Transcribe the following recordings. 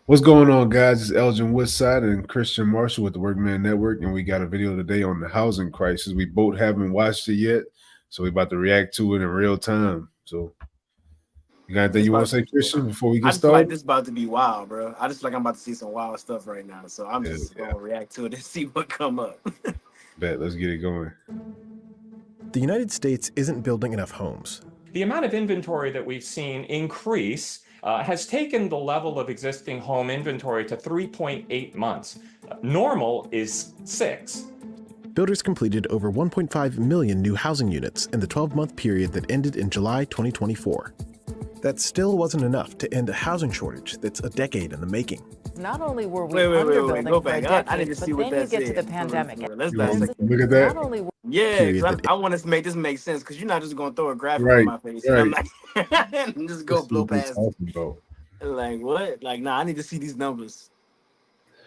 What's going on, guys? It's Elgin Woodside and Christian Marshall with the Workman Network, and we got a video today on the housing crisis. We both haven't watched it yet, so we're about to react to it in real time. So, you got anything This you want about to say, Christian, before we I get just feel like started? this about to be wild, bro. I just feel like I'm about to see some wild stuff right now. So I'm Yeah, just yeah. gonna react to it and see what come up. Bet. Let's get it going. The United States isn't building enough homes. The amount of inventory that we've seen increase has taken the level of existing home inventory to 3.8 months. Normal is 6. Builders completed over 1.5 million new housing units in the 12-month period that ended in July 2024. That still wasn't enough to end a housing shortage that's a decade in the making. Not only were we Wait. Go underbuilding for a back. I need decade, to but see what then you that get to the said. pandemic. Let's You want There's to this, look at not that? only Yeah, Period because that I want to make this make sense. Because you're not just gonna throw a graphic on Right, my face, and I'm right. like, just go This is blow what we're past it. talking about. Like what? Like nah, I need to see these numbers.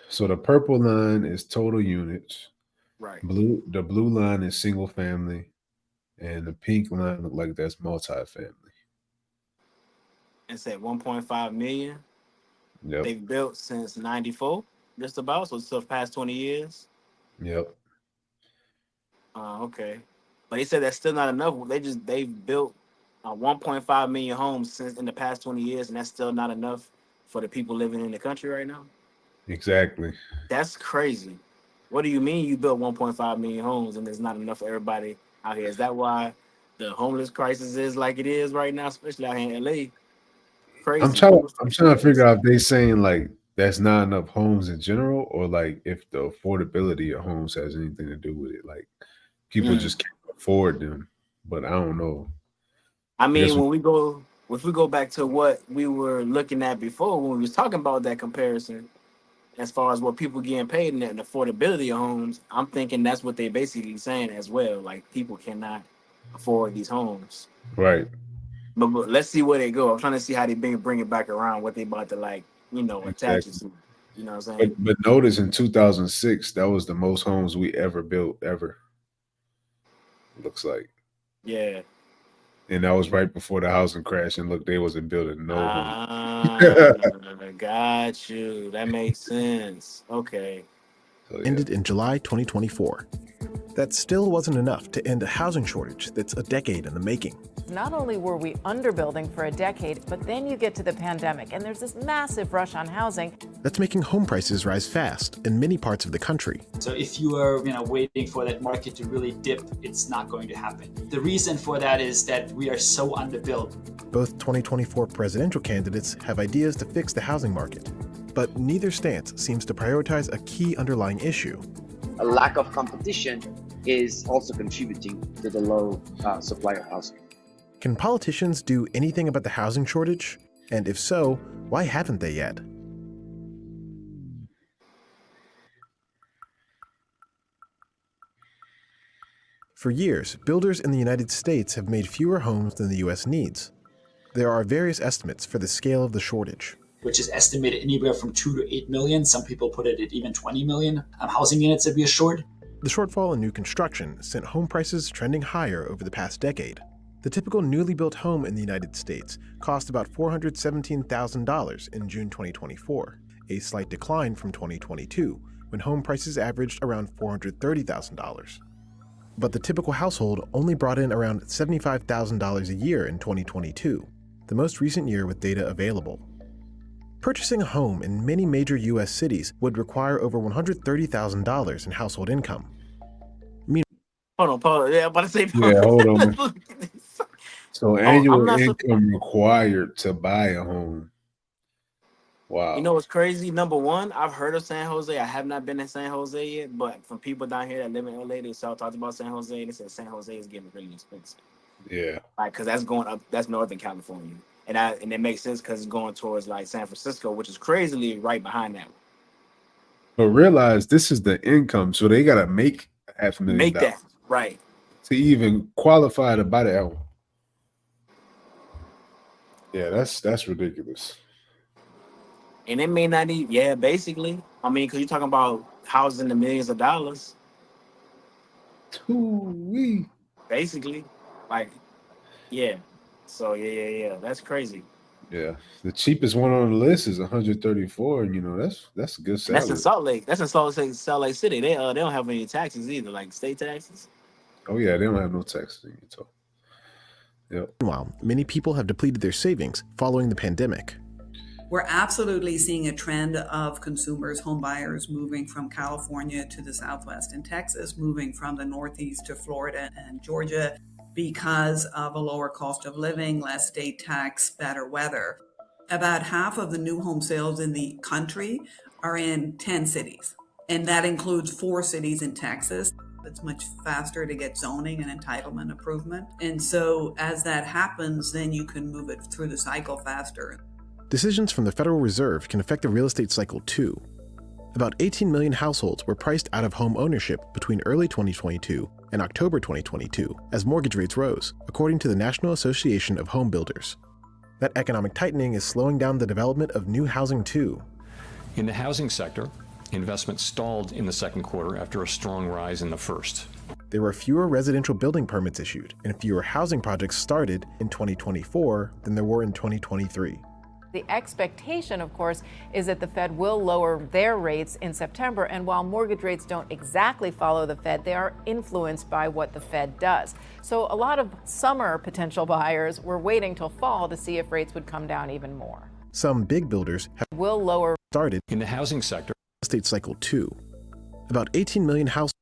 So the purple line is total units. Right. The blue line is single family, and the pink line look like that's multifamily. And said 1.5 million. Yep, They've built since '94, just about. So it's the past 20 years. yep. Okay. But he said that's still not enough. They've built 1.5 million homes since in the past 20 years, and that's still not enough for the people living in the country right now. Exactly. That's crazy. What do you mean you built 1.5 million homes and there's not enough for everybody out here? Is that why the homeless crisis is like it is right now, especially out here in LA? I'm Crazy. trying to Homeless I'm crisis trying to figure crazy. out if they saying like that's not enough homes in general, or like if the affordability of homes has anything to do with it. Like people Mm. just can't afford them. But I don't know. I I guess mean, when we go if we go back to what we were looking at before when we was talking about that comparison, as far as what people getting paid and the affordability of homes, I'm thinking that's what they basically saying as well. Like people cannot afford these homes. right. But let's see where they go. I'm trying to see how they bring it back around. What they about to like, attach it Exactly. to. You know what I'm But saying? but notice in 2006 that was the most homes we ever built ever. Looks like, Yeah. and that was right before the housing crash. And look, they wasn't building no homes. Ah, got you. That makes sense. Okay. So yeah, ended in July 2024. That still wasn't enough to end a housing shortage that's a decade in the making. not only were we underbuilding for a decade, but then you get to the pandemic and there's this massive rush on housing. That's making home prices rise fast in many parts of the country. So if you are waiting for that market to really dip, it's not going to happen. The reason for that is that we are so underbuilt. Both 2024 presidential candidates have ideas to fix the housing market, but neither stance seems to prioritize a key underlying issue. A lack of competition is also contributing to the low supply of housing. Can politicians do anything about the housing shortage? And if so, why haven't they yet? For years, builders in the United States have made fewer homes than the U.S. needs. There are various estimates for the scale of the shortage. Which is estimated anywhere from 2 to 8 million. Some people put it at even 20 million housing units that we are short. The shortfall in new construction sent home prices trending higher over the past decade. The typical newly built home in the United States cost about $417,000 in June 2024, a slight decline from 2022, when home prices averaged around $430,000. But the typical household only brought in around $75,000 a year in 2022, the most recent year with data available. Purchasing a home in many major U.S. cities would require over $130,000 in household income. Hold on, pause. Yeah, I'm about to say. yeah. Hold on. Look at this. So Oh, I'm annual not so. income required to buy a home. You Wow. know what's crazy? Number one, I've heard of San Jose. I have not been in San Jose yet, but from people down here that live in LA, they all talked about San Jose. They said San Jose is getting really expensive. Yeah. Like, cause that's going up. That's Northern California, and it makes sense because it's going towards like San Francisco, which is crazily right behind that one. But realize this is the income, so they gotta make half a million Make dollars that right. to even qualify to buy the album. Yeah, that's ridiculous. And it may not even, yeah, basically. I mean, because you're talking about houses in the millions of dollars, Ooh-wee. basically. Like, yeah. So, yeah. That's crazy. Yeah, the cheapest one on the list is 134, and that's a good And that's in salary. Salt Lake. That's in Salt Lake City. They don't have any taxes either, like state taxes. Oh yeah, they don't have no taxes in Utah. Yep. Meanwhile, many people have depleted their savings following the pandemic. We're absolutely seeing a trend of consumers, home buyers, moving from California to the Southwest and Texas, moving from the Northeast to Florida and Georgia because of a lower cost of living, less state tax, better weather. About half of the new home sales in the country are in 10 cities, and that includes 4 cities in Texas. It's much faster to get zoning and entitlement improvement. And so as that happens, then you can move it through the cycle faster. Decisions from the Federal Reserve can affect the real estate cycle too. About 18 million households were priced out of home ownership between early 2022 and October 2022 as mortgage rates rose, according to the National Association of Home Builders. That economic tightening is slowing down the development of new housing too. In the housing sector, investment stalled in the second quarter after a strong rise in the first. There were fewer residential building permits issued and fewer housing projects started in 2024 than there were in 2023. The expectation, of course, is that the Fed will lower their rates in September. And while mortgage rates don't exactly follow the Fed, they are influenced by what the Fed does. So a lot of summer potential buyers were waiting till fall to see if rates would come down even more. Some big builders will lower started in the housing sector estate cycle too. About 18 million households.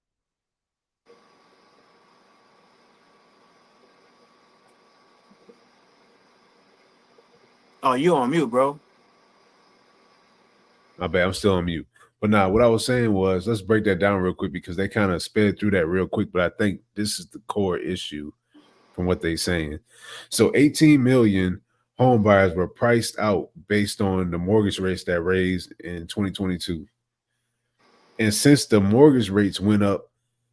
Oh, you on mute, bro. My bad, I'm still on mute. But nah, what I was saying was, let's break that down real quick because they kind of sped through that real quick. But I think this is the core issue from what they're saying. So 18 million home buyers were priced out based on the mortgage rates that raised in 2022. And since the mortgage rates went up,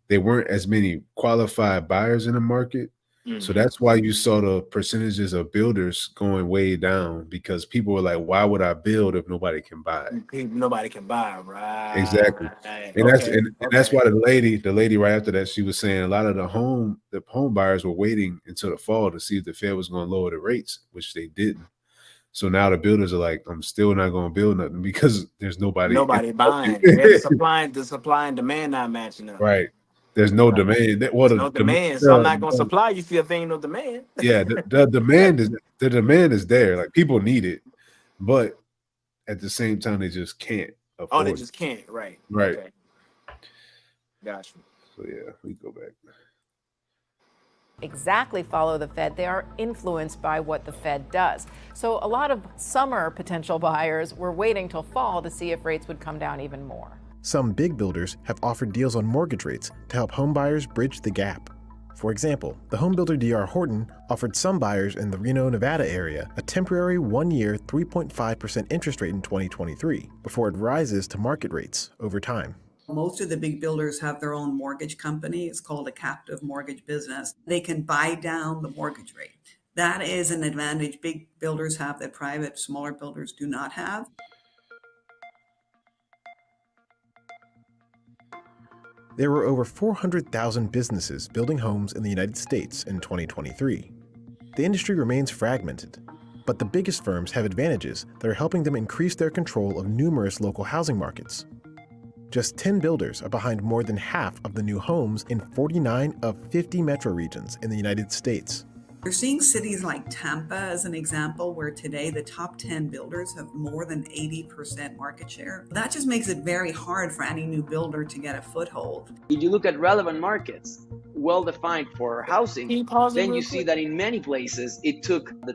there weren't as many qualified buyers in the market. So that's why you saw the percentages of builders going way down, because people were like, why would I build if nobody can buy? Nobody can buy, right? Exactly. And that's why the lady right after that, she was saying a lot of the home buyers were waiting until the fall to see if the Fed was going to lower the rates, which they didn't. So now the builders are like, I'm still not going to build nothing because there's nobody buying. The supply and demand not matching up. Right. There's no demand. There's no demand, so I'm not gonna supply you if there ain't no demand. Yeah, the demand is there. Like, people need it, but at the same time they just can't afford they just can't. Right. Right. Okay. Gotcha. So yeah, we go back. Exactly follow the Fed. They are influenced by what the Fed does. So a lot of summer potential buyers were waiting till fall to see if rates would come down even more. Some big builders have offered deals on mortgage rates to help home buyers bridge the gap. For example, the home builder D.R. Horton offered some buyers in the Reno, Nevada area a temporary 1-year 3.5% interest rate in 2023 before it rises to market rates over time. Most of the big builders have their own mortgage company. It's called a captive mortgage business. They can buy down the mortgage rate. That is an advantage big builders have that private, smaller builders do not have. There were over 400,000 businesses building homes in the United States in 2023. The industry remains fragmented, but the biggest firms have advantages that are helping them increase their control of numerous local housing markets. Just 10 builders are behind more than half of the new homes in 49 of 50 metro regions in the United States. You're seeing cities like Tampa as an example, where today the top 10 builders have more than 80% market share. That just makes it very hard for any new builder to get a foothold. If you look at relevant markets, well-defined for housing, then you see that in many places it took the...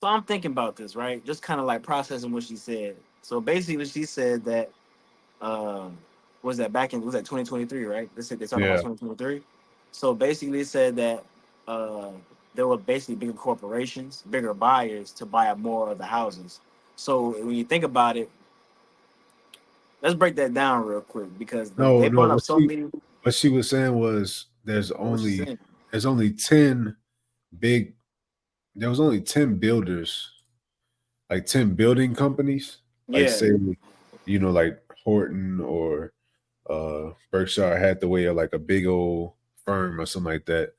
So I'm thinking about this, right? Just kind of like processing what she said. So basically she said that, was that 2023, right? They said they talking about 2023. So basically it said that there were basically bigger corporations, bigger buyers to buy up more of the houses. So when you think about it, let's break that down real quick, because they brought up so many. What she was saying was there was only 10 builders, like 10 building companies. Like, say, like Horton or Berkshire Hathaway, or like a big old firm or something like that.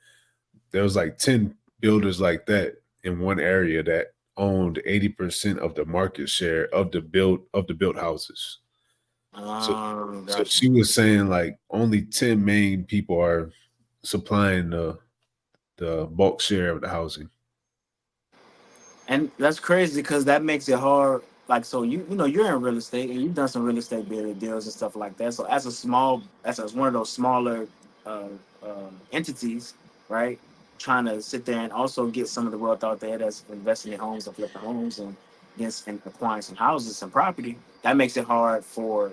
There was like 10 builders like that in one area that owned 80% of the market share of the built houses. So Gotcha. she was saying like only 10 main people are supplying the bulk share of the housing. And that's crazy because that makes it hard. Like, so you know you're in real estate and you've done some real estate deals and stuff like that. So as one of those smaller uh, entities, right? Trying to sit there and also get some of the wealth out there that's investing in homes and flipping homes and acquiring some houses and property. That makes it hard for.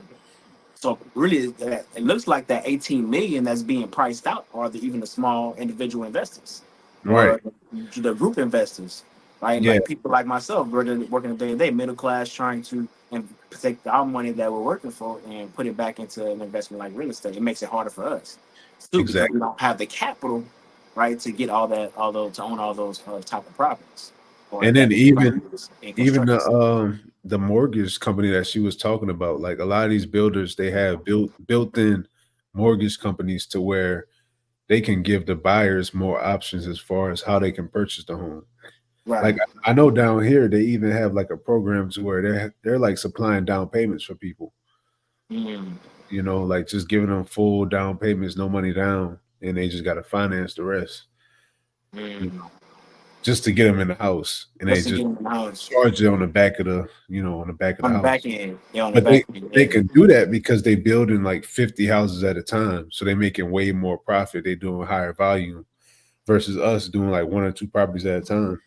So really, it looks like that 18 million that's being priced out are even the small individual investors Right. or the group investors, right? Yeah. Like people like myself, working a day to day, middle class, trying to take our money that we're working for and put it back into an investment like real estate. It makes it harder for us too because we Exactly. don't have the capital, right, to get to own all those type of properties. Or And then invest in even properties and even construction. the mortgage company that she was talking about, like a lot of these builders, they have built-in mortgage companies to where they can give the buyers more options as far as how they can purchase the home. Right. Like I know down here they even have like a program to where they're like supplying down payments for people. Mm. You know, like just giving them full down payments, no money down, and they just got to finance the rest. You Mm. know, just to get them in the house, and they Just to just get in the house. charge it on the back of the On the back house. end. Yeah, on the But back end. they Yeah. can do that because they building like 50 houses at a time, so they making way more profit. They doing higher volume versus us doing like one or two properties at a time.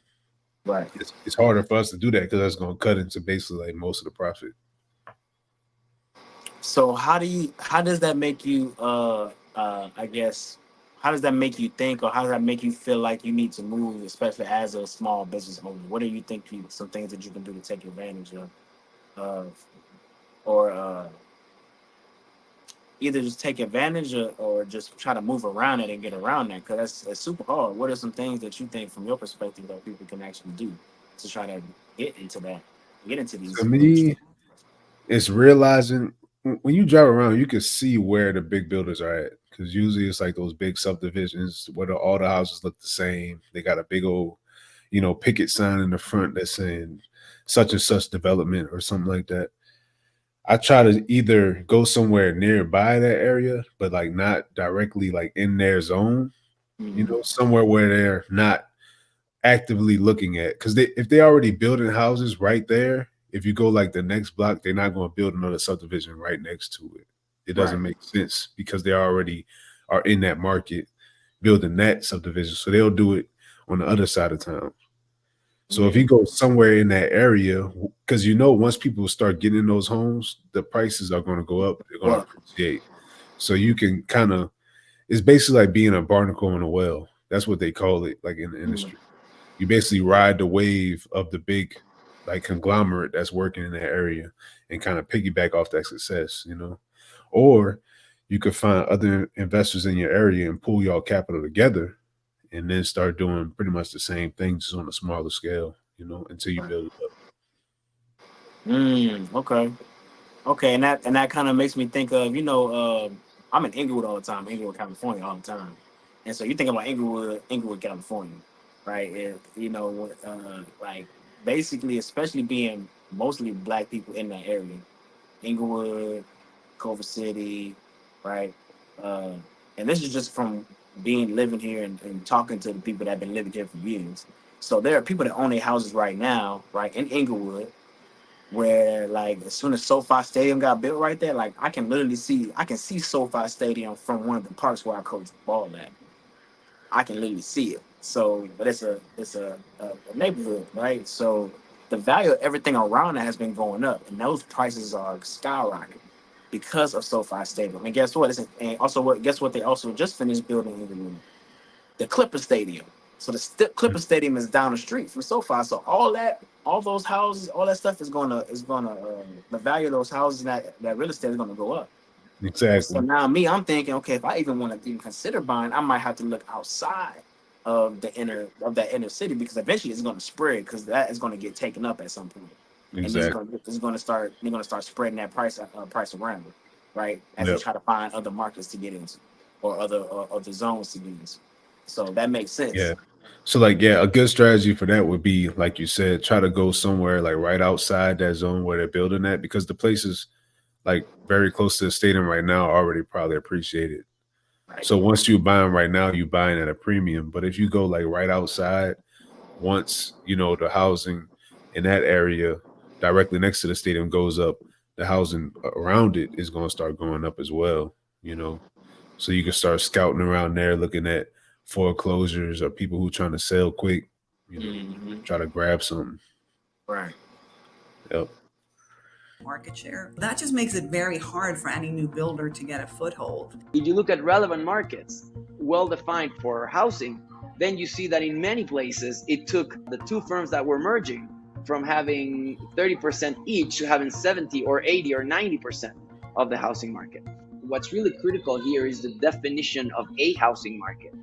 Right. It's harder for us to do that because that's going to cut into basically like most of the profit. So how does that make you I guess how does that make you think or how does that make you feel like you need to move, especially as a small business owner? What do you think some things that you can do to take advantage of or either just take advantage or just try to move around it and get around that? Because that's super hard. What are some things that you think from your perspective that people can actually do to try to get into that, get into To these me, it's realizing when you drive around, you can see where the big builders are at. Because usually it's like those big subdivisions where all the houses look the same. They got a big old, picket sign in the front that's saying such and such development or something like that. I try to either go somewhere nearby that area, but like not directly like in their zone, somewhere where they're not actively looking at. Because if they already building houses right there, if you go like the next block, they're not going to build another subdivision right next to it. It doesn't make sense because they already are in that market building that subdivision. So they'll do it on the other side of town. So if you go somewhere in that area, because once people start getting in those homes, the prices are going to go up. They're going to appreciate. So you can it's basically like being a barnacle in a well. That's what they call it, like in the industry. You basically ride the wave of the big, like conglomerate that's working in that area and kind of piggyback off that success, Or you could find other investors in your area and pool y'all capital together and then start doing pretty much the same thing, just on a smaller scale, until you build it up. Okay. Okay, and that kind of makes me think of I'm in Inglewood all the time, Inglewood, California all the time, and so you think about Inglewood, California, right? And like basically, especially being mostly black people in that area, Inglewood, Culver City, right? Uh, and this is just from living here and talking to the people that have been living here for years. So there are people that own their houses right now, right in Inglewood, where like as soon as SoFi Stadium got built right there, like I can see SoFi Stadium from one of the parks where I coach ball at. I can literally see it. So, but it's a neighborhood, right? So the value of everything around that has been going up, and those prices are skyrocketing because of SoFi Stadium. And guess what? Guess what? They also just finished building in the Clipper Stadium. So the Clipper Stadium is down the street from SoFi. So all those houses, all that stuff the value of those houses and that real estate is gonna go up. So Exactly. now I'm thinking, okay, if I even want to even consider buying, I might have to look outside of that inner city because eventually it's going to spread because that is going to get taken up at some point, and Exactly. it's going to start they're going to start spreading that price around, right? As they Yep. try to find other markets to get into or other zones to get into. So that makes sense. Yeah. So like, yeah, a good strategy for that would be, like you said, try to go somewhere like right outside that zone where they're building at, because the places like very close to the stadium right now are already probably appreciated. Right. So once you buy them right now, you buying at a premium. But if you go like right outside, once the housing in that area directly next to the stadium goes up, the housing around it is going to start going up as well. So you can start scouting around there, looking at foreclosures or people who trying to sell quick. Try to grab something. Right. Yep. Market share. That just makes it very hard for any new builder to get a foothold. If you look at relevant markets, well defined for housing, then you see that in many places, it took the two firms that were merging from having 30% each to having 70 or 80 or 90% of the housing market. What's really critical here is the definition of a housing market.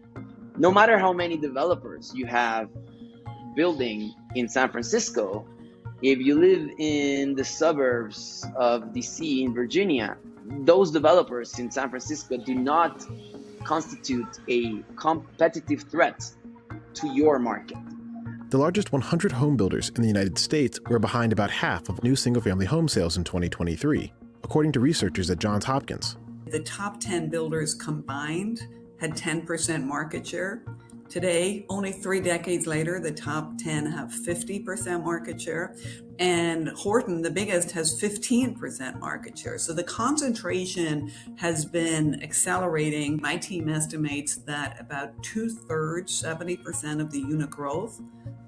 No matter how many developers you have building in San Francisco, if you live in the suburbs of DC in Virginia, those developers in San Francisco do not constitute a competitive threat to your market. The largest 100 home builders in the United States were behind about half of new single-family home sales in 2023, according to researchers at Johns Hopkins. The top 10 builders combined had 10% market share. Today, only 3 decades later, the top 10 have 50% market share. And Horton, the biggest, has 15% market share. So the concentration has been accelerating. My team estimates that about 2/3, 70% of the unit growth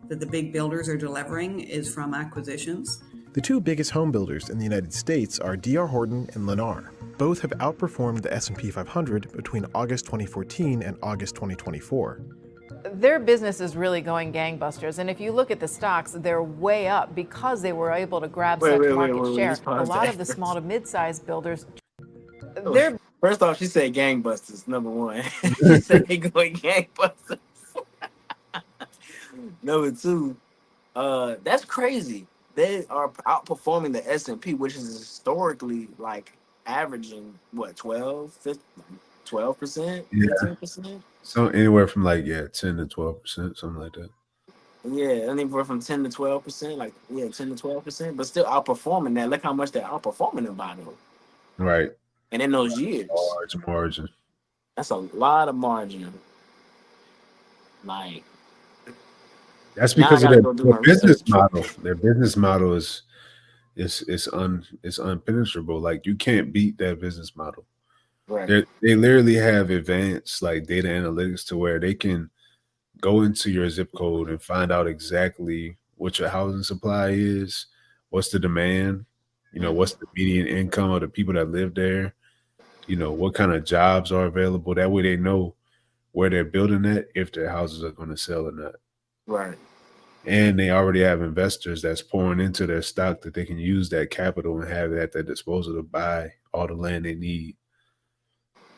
that the big builders are delivering is from acquisitions. The two biggest home builders in the United States are D.R. Horton and Lennar. Both have outperformed the S&P 500 between August 2014 and August 2024. Their business is really going gangbusters, and if you look at the stocks, they're way up because they were able to grab such market share. A lot of the small to mid-sized builders, they're... First off, she said gangbusters, number one. She said they going gangbusters. Number two, that's crazy. They are outperforming the S&P, which is historically like averaging what, 12%, 15%? So anywhere from 10 to 12%, something like that. Yeah, anywhere from 10 to 12%, 10 to 12%, but still outperforming that. Look how much they're outperforming them by though. Right. And in those years. Large margin. That's a lot of margin. That's because of their business model. Their business model is unpenetrable. Like, you can't beat that business model. Right. They literally have advanced data analytics to where they can go into your zip code and find out exactly what your housing supply is, what's the demand, what's the median income of the people that live there, what kind of jobs are available. That way they know where they're building at, if their houses are going to sell or not. Right. And they already have investors that's pouring into their stock that they can use that capital and have it at their disposal to buy all the land they need.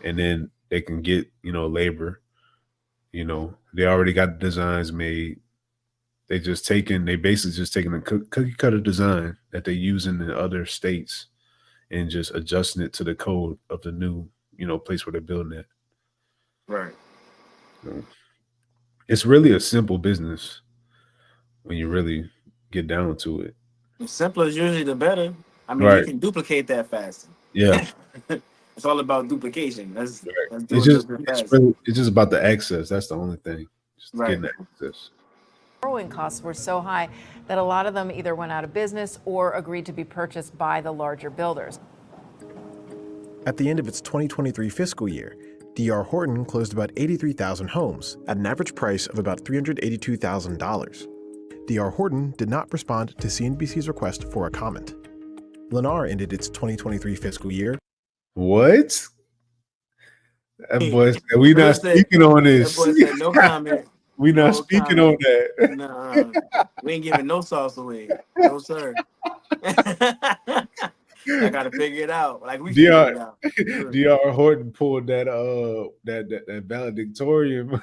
And then they can get, labor. They already got the designs made. They basically just taking a cookie cutter design that they use in the other states and just adjusting it to the code of the new, place where they're building it. Right. So it's really a simple business when you really get down to it. The simpler is usually the better. I mean, right. You can duplicate that faster. Yeah. It's all about duplication. Let's it's just about the access. That's the only thing. Just getting the access. Borrowing costs were so high that a lot of them either went out of business or agreed to be purchased by the larger builders. At the end of its 2023 fiscal year, D.R. Horton closed about 83,000 homes at an average price of about $382,000. D.R. Horton did not respond to CNBC's request for a comment. Lennar ended its 2023 fiscal year. What? That boy said, we not speaking on this. That boy said, no comment. We not speaking on that. Nah, we ain't giving no sauce away. No, sir. I gotta figure it out. We figure it out. D.R. Horton pulled that valedictorian.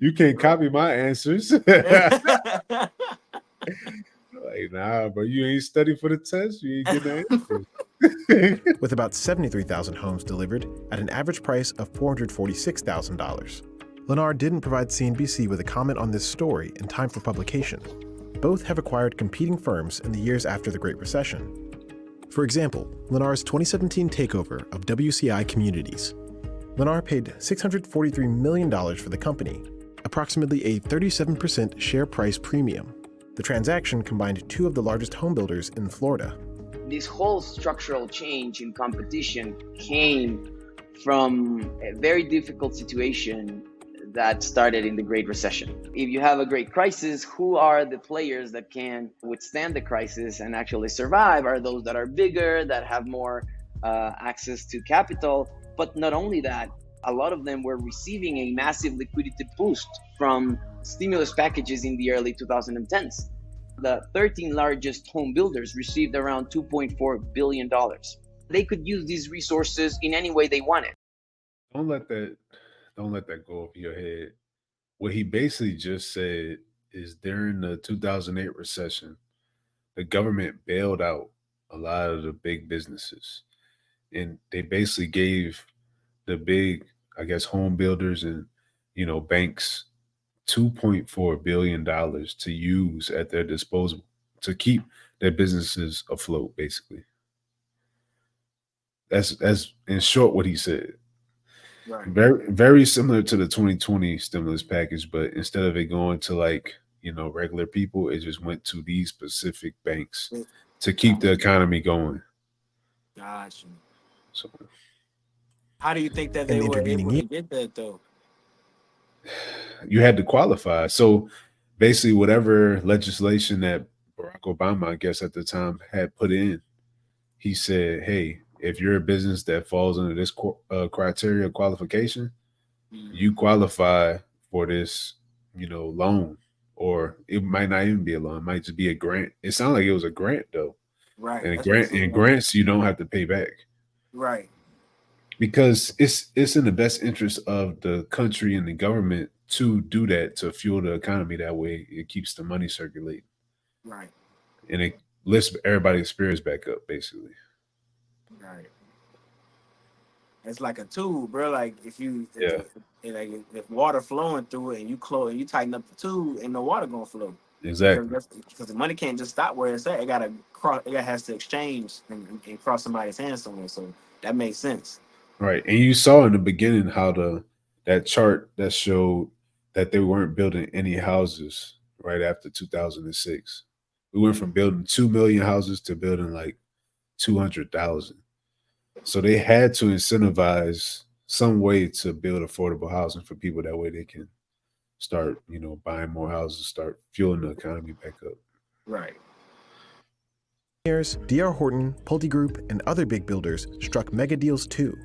You can't copy my answers. Nah, bro, you ain't studied for the test. You ain't getting the answers. With about 73,000 homes delivered at an average price of $446,000. Lennar didn't provide CNBC with a comment on this story in time for publication. Both have acquired competing firms in the years after the Great Recession. For example, Lennar's 2017 takeover of WCI Communities. Lennar paid $643 million for the company, approximately a 37% share price premium. The transaction combined two of the largest home builders in Florida. This whole structural change in competition came from a very difficult situation that started in the Great Recession. If you have a great crisis, who are the players that can withstand the crisis and actually survive? Are those that are bigger, that have more access to capital? But not only that, a lot of them were receiving a massive liquidity boost from stimulus packages in the early 2010s. The 13 largest home builders received around $2.4 billion. They could use these resources in any way they wanted. Don't let that go over your head. What he basically just said is during the 2008 recession, the government bailed out a lot of the big businesses. And they basically gave the big, I guess, home builders and, banks $2.4 billion to use at their disposal to keep their businesses afloat, basically. That's in short what he said. Right. Very, very similar to the 2020 stimulus package, but instead of it going to regular people, it just went to these specific banks to keep the economy going. Gotcha. So how do you think that they were able to get that though? You had to qualify. So basically whatever legislation that Barack Obama, I guess at the time, had put in, he said, hey, if you're a business that falls under this criteria qualification, you qualify for this, loan, or it might not even be a loan. It might just be a grant. It sounded like it was a grant though. Right. And grants you don't have to pay back. Right. Because it's in the best interest of the country and the government to do that, to fuel the economy. That way it keeps the money circulating. Right. And it lifts everybody's spirits back up, basically. Right. It's like a tube, bro. Like if water flowing through it and you tighten up the tube, ain't no water gonna flow. Exactly. Because the money can't just stop where it's at. It has to exchange and cross somebody's hands somewhere. So that makes sense. Right. And you saw in the beginning how that chart that showed that they weren't building any houses right after 2006. We went from building 2 million houses to building like 200,000. So they had to incentivize some way to build affordable housing for people. That way they can start, buying more houses, start fueling the economy back up. Right. D.R. Horton, Pulte Group, and other big builders struck mega deals too.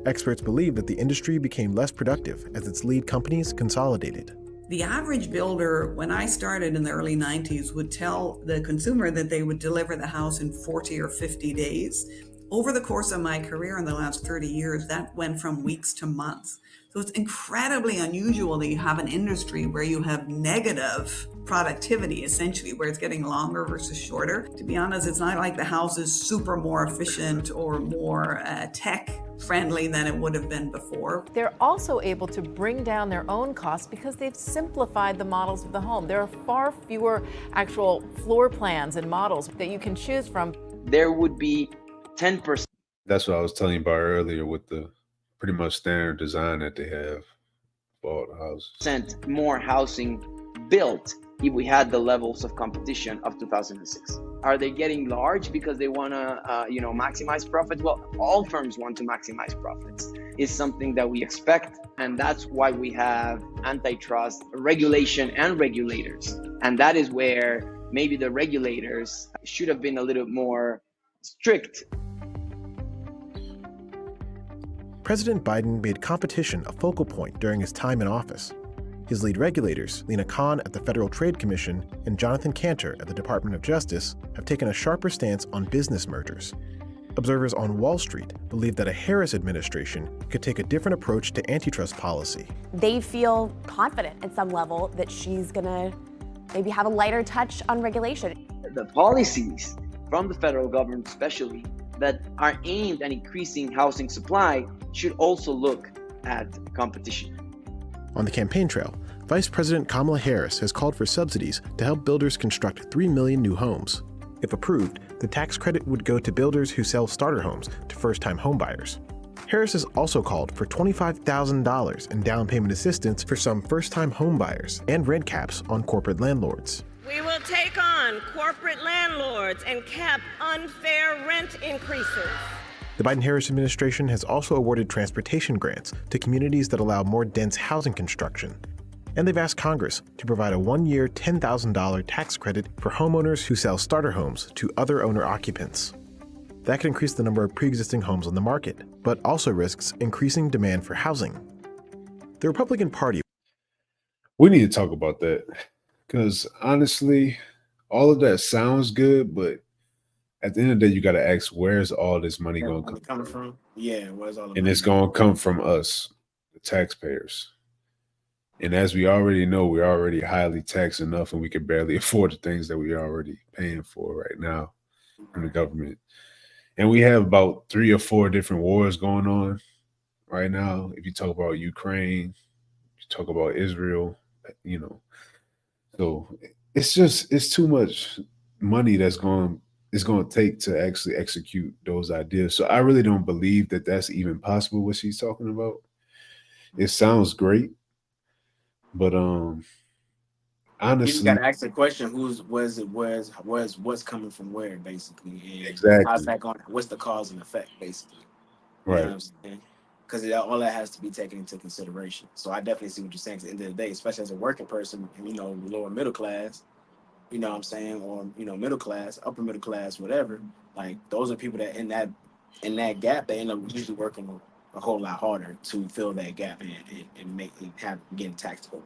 Experts believe that the industry became less productive as its lead companies consolidated. The average builder, when I started in the early 90s, would tell the consumer that they would deliver the house in 40 or 50 days. Over the course of my career in the last 30 years, that went from weeks to months. So it's incredibly unusual that you have an industry where you have negative productivity, essentially, where it's getting longer versus shorter. To be honest, it's not like the house is super more efficient or more tech friendly than it would have been before. They're also able to bring down their own costs because they've simplified the models of the home. There are far fewer actual floor plans and models that you can choose from. There would be 10%. That's what I was telling you about earlier with the pretty much standard design that they have for all the houses. More housing built if we had the levels of competition of 2006. Are they getting large because they want to, maximize profits? Well, all firms want to maximize profits. It's something that we expect, and that's why we have antitrust regulation and regulators. And that is where maybe the regulators should have been a little more strict. President Biden made competition a focal point during his time in office. His lead regulators, Lina Khan at the Federal Trade Commission and Jonathan Kanter at the Department of Justice, have taken a sharper stance on business mergers. Observers on Wall Street believe that a Harris administration could take a different approach to antitrust policy. They feel confident at some level that she's going to maybe have a lighter touch on regulation. The policies from the federal government especially that are aimed at increasing housing supply should also look at competition. On the campaign trail, Vice President Kamala Harris has called for subsidies to help builders construct 3 million new homes. If approved, the tax credit would go to builders who sell starter homes to first-time homebuyers. Harris has also called for $25,000 in down payment assistance for some first-time homebuyers and rent caps on corporate landlords. We will take on corporate landlords and cap unfair rent increases. The Biden-Harris administration has also awarded transportation grants to communities that allow more dense housing construction. And they've asked Congress to provide a one-year $10,000 tax credit for homeowners who sell starter homes to other owner-occupants. That could increase the number of pre-existing homes on the market, but also risks increasing demand for housing. The Republican Party. We need to talk about that because honestly, all of that sounds good, but at the end of the day, you got to ask, where's all this money going to come from? Yeah, where's all the And money? it's going to come from us, the taxpayers. And as we already know, we're already highly taxed enough, and we can barely afford the things that we're already paying for right now from the government. And we have about 3 or 4 different wars going on right now. If you talk about Ukraine, you talk about Israel, so it's too much money it's going to take to actually execute those ideas. So I really don't believe that that's even possible, what she's talking about. It sounds great, but You just honestly, gotta ask the question: what's coming from where, basically, and exactly. how's that going? What's the cause and effect, basically? You know Right. what I'm saying? Because all that has to be taken into consideration. So I definitely see what you're saying. At the end of the day, especially as a working person, lower middle class, you know what I'm saying, or middle class, upper middle class, whatever. Like those are people that in that gap, they end up usually working a whole lot harder to fill that gap and make it getting taxed over.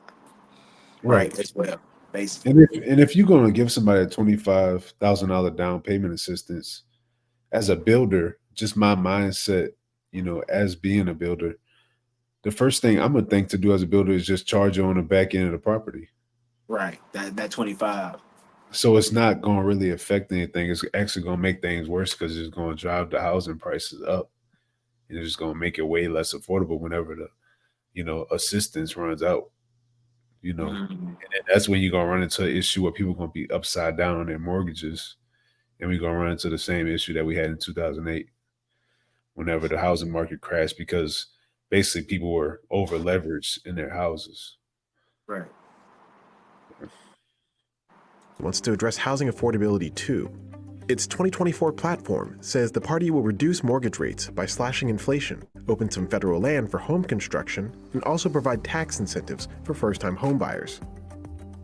Right. As well, basically. And if you're going to give somebody a $25,000 down payment assistance as a builder, just my mindset, as being a builder, the first thing I'm going to think to do as a builder is just charge you on the back end of the property. Right. That 25. So it's not going to really affect anything. It's actually going to make things worse because it's going to drive the housing prices up. And it's just going to make it way less affordable whenever the, assistance runs out. And then that's when you're going to run into an issue where people are going to be upside down on their mortgages. And we're going to run into the same issue that we had in 2008 whenever the housing market crashed, because basically people were over leveraged in their houses. Right. Wants to address housing affordability too. Its 2024 platform says the party will reduce mortgage rates by slashing inflation, open some federal land for home construction, and also provide tax incentives for first-time homebuyers.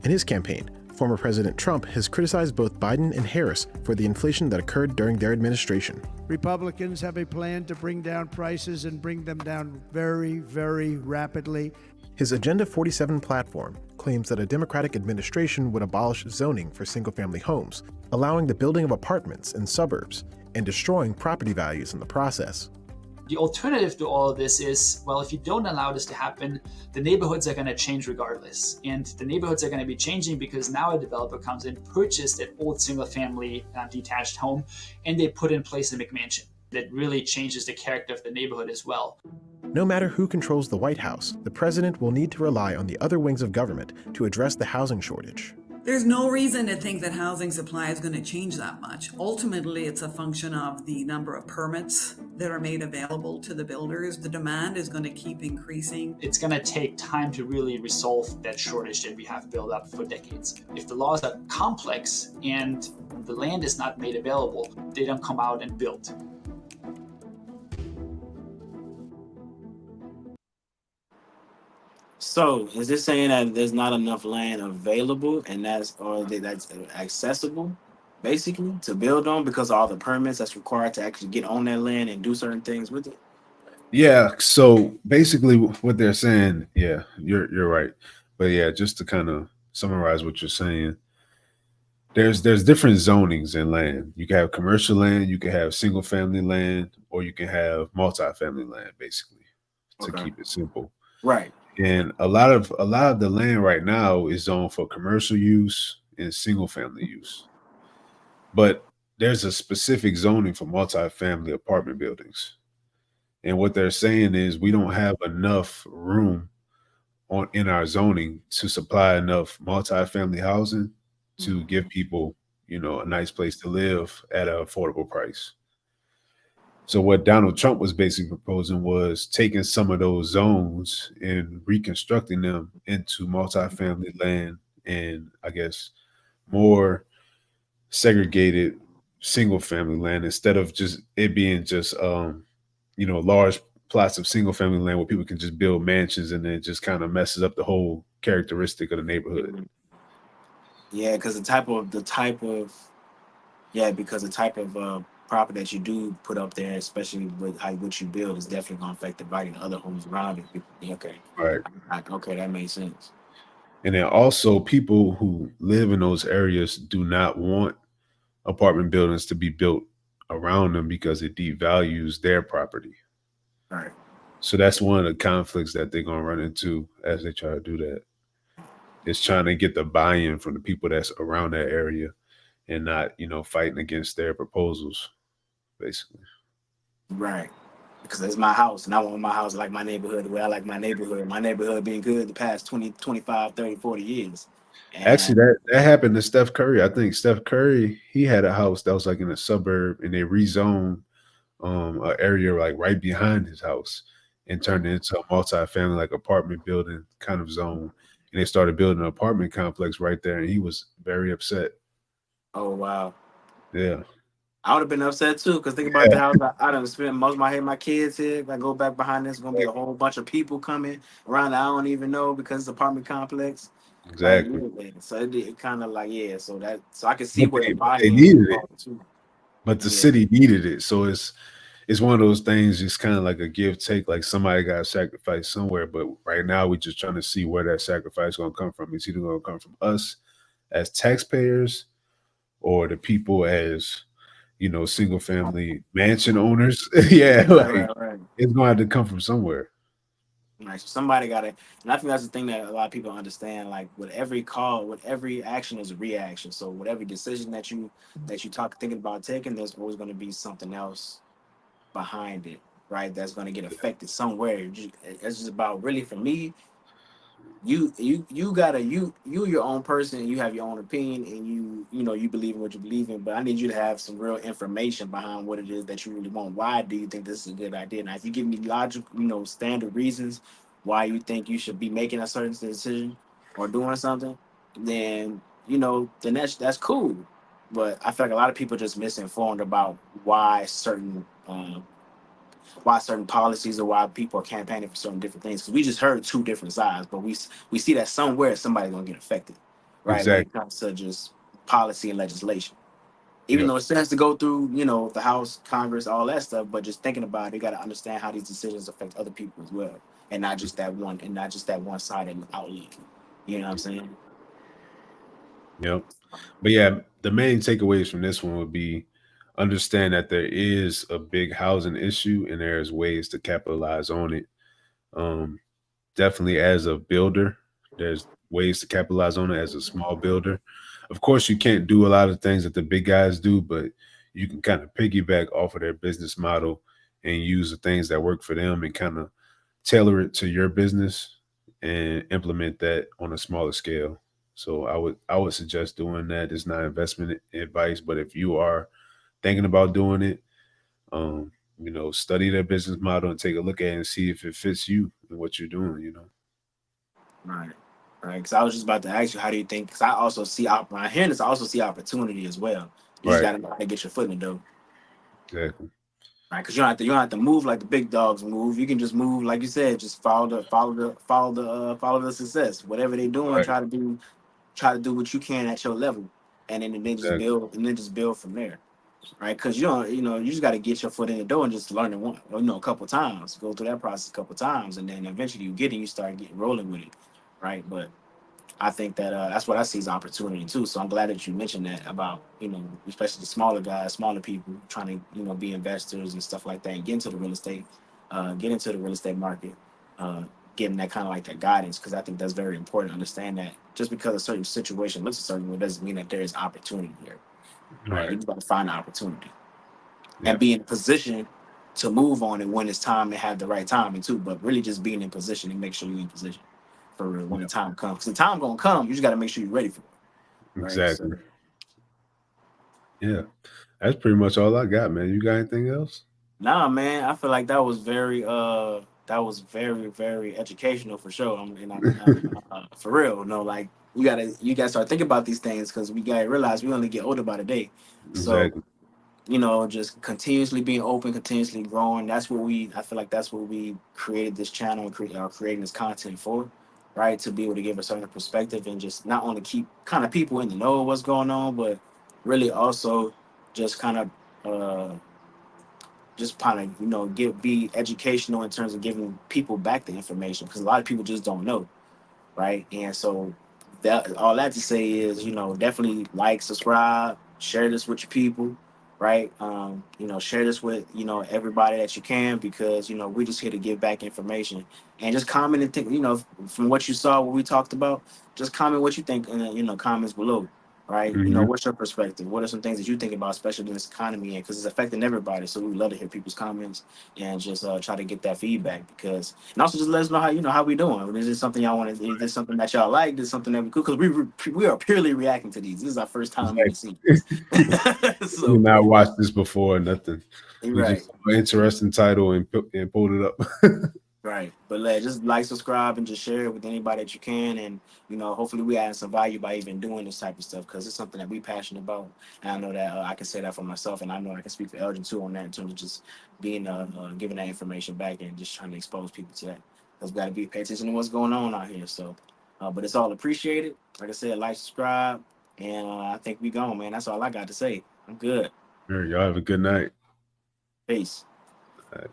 In his campaign, former President Trump has criticized both Biden and Harris for the inflation that occurred during their administration. Republicans have a plan to bring down prices and bring them down very, very rapidly. His Agenda 47 platform claims that a Democratic administration would abolish zoning for single-family homes, allowing the building of apartments in suburbs and destroying property values in the process. The alternative to all of this is, well, if you don't allow this to happen, the neighborhoods are going to change regardless. And the neighborhoods are going to be changing because now a developer comes in, purchased an old single-family detached home, and they put in place a McMansion that really changes the character of the neighborhood as well. No matter who controls the White House, the president will need to rely on the other wings of government to address the housing shortage. There's no reason to think that housing supply is going to change that much. Ultimately, it's a function of the number of permits that are made available to the builders. The demand is going to keep increasing. It's going to take time to really resolve that shortage that we have built up for decades. If the laws are complex and the land is not made available, they don't come out and build. So is this saying that there's not enough land available and that's accessible, basically, to build on because of all the permits that's required to actually get on that land and do certain things with it? Yeah. So basically what they're saying, yeah, you're right. But yeah, just to kind of summarize what you're saying, there's different zonings in land. You can have commercial land, you can have single family land, or you can have multi-family land, basically, to keep it simple. Right. And a lot of the land right now is zoned for commercial use and single family use. But there's a specific zoning for multi-family apartment buildings. And what they're saying is we don't have enough room in our zoning to supply enough multifamily housing to give people, a nice place to live at an affordable price. So what Donald Trump was basically proposing was taking some of those zones and reconstructing them into multifamily land and I guess more segregated single family land instead of just it being just large plots of single family land where people can just build mansions and then it just kind of messes up the whole characteristic of the neighborhood. Yeah, because because the type of property that you do put up there, especially with what you build, is definitely going to affect the value of other homes around it. Okay, Right. Okay, that makes sense. And then also people who live in those areas do not want apartment buildings to be built around them because it devalues their property. Right. So that's one of the conflicts that they're gonna run into as they try to do that. It's trying to get the buy-in from the people that's around that area and not, fighting against their proposals, basically. Right. Because it's my house, and I want my house like my neighborhood, the way I like my neighborhood. My neighborhood being good the past 20, 25, 30, 40 years. Actually, And that happened to Steph Curry. I think Steph Curry, he had a house that was like in a suburb and they rezoned an area like right behind his house and turned it into a multi-family like apartment building kind of zone. And they started building an apartment complex right there, and he was very upset. oh wow. Yeah. I would have been upset too, because think about the house. I done spent most of my kids here. If I go back behind this, gonna be a whole bunch of people coming around that I don't even know because it's an apartment complex. Like, Exactly. yeah, so it kind of like, yeah, so I can see But where the they buy-in is needed it. involved too. But the Yeah, city needed it. So it's one of those things, it's kind of like a give take, like somebody got sacrificed somewhere. But right now we're just trying to see where that sacrifice gonna come from. It's either gonna come from us as taxpayers or the people as single family mansion owners. Yeah, like right. it's gonna have to come from somewhere. Right. So somebody got to, and I think that's the thing that a lot of people understand. Like with every call, with every action is a reaction. So with every decision that you thinking about taking, there's always going to be something else behind it, right? That's going to get affected somewhere. It's just about really for me. You gotta you your own person. You have your own opinion, and you believe in what you believe in. But I need you to have some real information behind what it is that you really want. Why do you think this is a good idea? Now, if you give me logical, standard reasons why you think you should be making a certain decision or doing something, then that's cool. But I feel like a lot of people just misinformed about why certain policies or why people are campaigning for certain different things. Because we just heard two different sides, but we see that somewhere somebody's gonna get affected, right? When it Exactly. comes to just policy and legislation, even Yep. though it still has to go through, the House, Congress, all that stuff. But just thinking about it, you got to understand how these decisions affect other people as well, and not just that one side and outlet. You know what I'm saying? Yep. But yeah, the main takeaways from this one would be understand that there is a big housing issue and there's ways to capitalize on it. Um, Definitely as a builder, there's ways to capitalize on it as a small builder. Of course, you can't do a lot of things that the big guys do, but you can kind of piggyback off of their business model and use the things that work for them and kind of tailor it to your business and implement that on a smaller scale. So I would suggest doing that. It's not investment advice, but if you are thinking about doing it, study their business model and take a look at it and see if it fits you and what you're doing. Right. Right. Because I was just about to ask you, how do you think? Because I also see when I hear this, I also see opportunity as well. You just Right. got to know how to get your foot in the door. Exactly. Right, because you don't have to move like the big dogs move. You can just move, like you said, just follow the success. Whatever they're doing, Right. try to do what you can at your level, and then just Exactly. build from there. Right, because you just got to get your foot in the door and just learn it a couple times, go through that process a couple times, and then eventually you start getting rolling with it. Right, but I think that that's what I see as opportunity too. So I'm glad that you mentioned that about especially the smaller guys, smaller people trying to be investors and stuff like that, and get into the real estate market, getting that kind of like that guidance, because I think that's very important to understand that just because a certain situation looks a certain way doesn't mean that there is opportunity there. Right, Right. you just got to find the opportunity and Yep. be in a position to move on it when it's time to have the right timing too. But really, just being in position and make sure you're in position. for real when the time comes. The time gonna come. You just got to make sure you're ready for it. Right? Exactly. So, Yeah, that's pretty much all I got, man. You got anything else? nah, man, I feel like that was very very educational for sure. For real. No, like you gotta start thinking about these things because we gotta realize we only get older by the day. So Exactly. just continuously being open, continuously growing. I feel like that's what we created this channel and creating this content for, right? To be able to give a certain perspective and just not only keep kind of people in the know of what's going on, but really also just kind of be educational in terms of giving people back the information because a lot of people just don't know, right? And so that all that to say is, definitely like, subscribe, share this with your people, right? Share this with everybody that you can because we're just here to give back information and just comment and think. From what you saw, what we talked about, just comment what you think in the comments below. Right, Mhm. what's your perspective? What are some things that you think about, especially in this economy, and because it's affecting everybody? So we love to hear people's comments and just try to get that feedback and also just let us know how we doing. Is this something y'all want to? Is this something that y'all like? Is this something that we cool? Because we are purely reacting to these. This is our first time even seeing this. We So not watched this before or nothing. We right, just saw an interesting title and pulled it up. right. But just like, subscribe, and just share it with anybody that you can, and hopefully we add some value by even doing this type of stuff because it's something that we passionate about. And I know that I can say that for myself, and I know I can speak for Elgin too on that in terms of just being giving that information back and just trying to expose people to that. Because we got to pay attention to what's going on out here. So, but it's all appreciated. Like I said, like, subscribe, and I think we gone, man. That's all I got to say. I'm good. All right, y'all have a good night. Peace. All right.